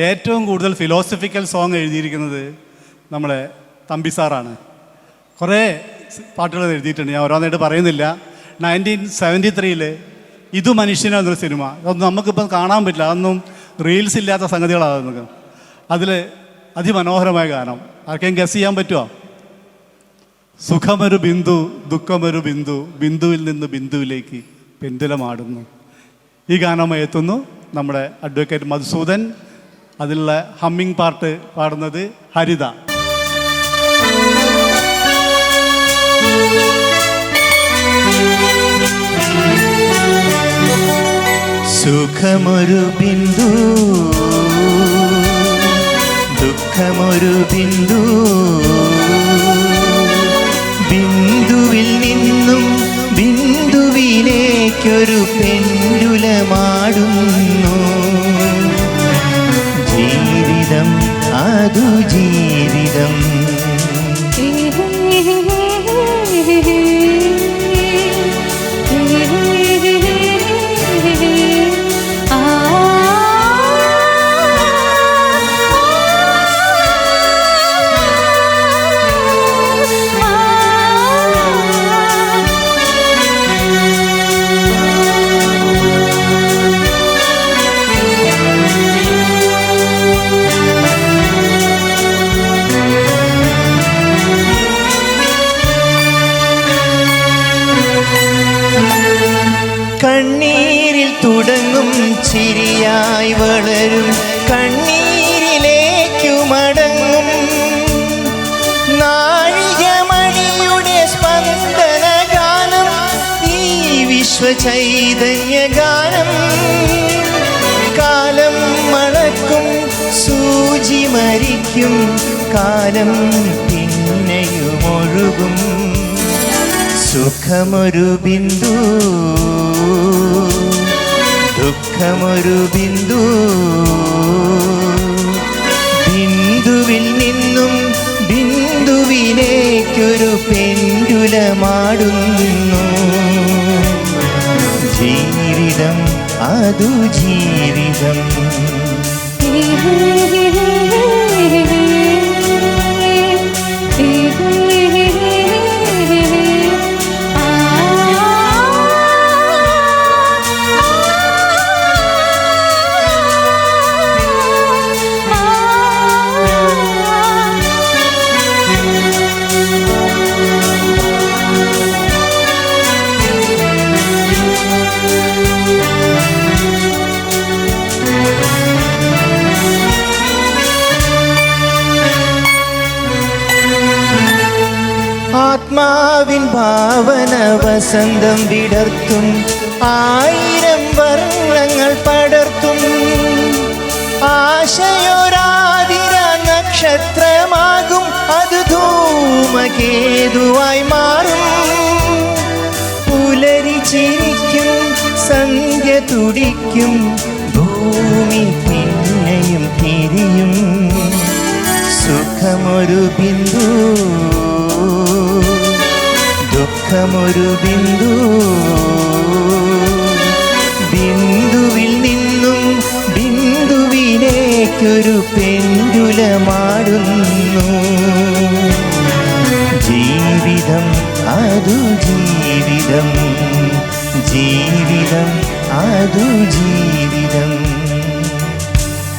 ഏറ്റവും കൂടുതൽ philosophical song എഴുതിയിരിക്കുന്നത് നമ്മളെ തമ്പി സാറാണ്. കുറേ പാട്ടുകൾ എഴുതിയിട്ടുണ്ട്, ഞാൻ ഓരോന്നായിട്ട് പറയുന്നില്ല. 1973 ഇത് മനുഷ്യനോ എന്നൊരു സിനിമ, അതൊന്നും നമുക്കിപ്പം കാണാൻ പറ്റില്ല, അതൊന്നും റീൽസ് ഇല്ലാത്ത സംഗതികളാണ്. അതിൽ അതിമനോഹരമായ ഗാനം ആർക്കെങ്കിലും ഗസ് ചെയ്യാൻ പറ്റുമോ? സുഖമൊരു ബിന്ദു ദുഃഖമൊരു ബിന്ദു, ബിന്ദുവിൽ നിന്ന് ബിന്ദുവിലേക്ക് പെൻഡുലമാടുന്നു. ഈ ഗാനമായി എത്തുന്നു നമ്മുടെ അഡ്വക്കേറ്റ് മധുസൂദൻ. അതിലുള്ള ഹമ്മിങ് പാർട്ട് പാടുന്നത് ഹരിത. സുഖമൊരു ബിന്ദു ദുഃഖമൊരു ബിന്ദു, ബിന്ദുവിൽ നിന്നും ബിന്ദുവിലേക്കൊരു പെൻഡുലമാടുന്നു. ജീവിതം അതു ജീവിതം. കണ്ണീരിൽ തുടങ്ങും ചിരിയായി വളരും, കണ്ണീരിലേക്കു മടങ്ങും നാഴികമണിയുടെ സ്പന്ദന ഗാനം, ഈ വിശ്വചൈതന്യ ഗാനം. കാലം മണക്കും സൂചി മരിക്കും, കാലം പിന്നെയുമൊഴുകും. സുഖമൊരു ബിന്ദു ദുഃഖമൊരു ബിന്ദു, ബിന്ദുവിൽ നിന്നും ബിന്ദുവിലേക്കൊരു പെൻഡുലമാടുന്നു. ജീവിതം അതു ജീവിതം. ആത്മാവിൻ ഭാവന വസന്തം വിടർത്തും, 1000 വർണ്ണങ്ങൾ പടർത്തും. ആശയൊരാതിര നക്ഷത്രമാകും, അത് ധൂമകേതുവായി മാറും. പുലരി ചിരിക്കും, സന്ധ്യ തുടിക്കും, ഭൂമി പിന്നെയും തിരിയും. സുഖമൊരു ബിന്ദു ദുഃഖമൊരു ബിന്ദു, ബിന്ദുവിൽ നിന്നും ബിന്ദുവിലേക്കൊരു പെൻഡുലമാടുന്നു. ജീവിതം അതു ജീവിതം, ജീവിതം അതു ജീവിതം.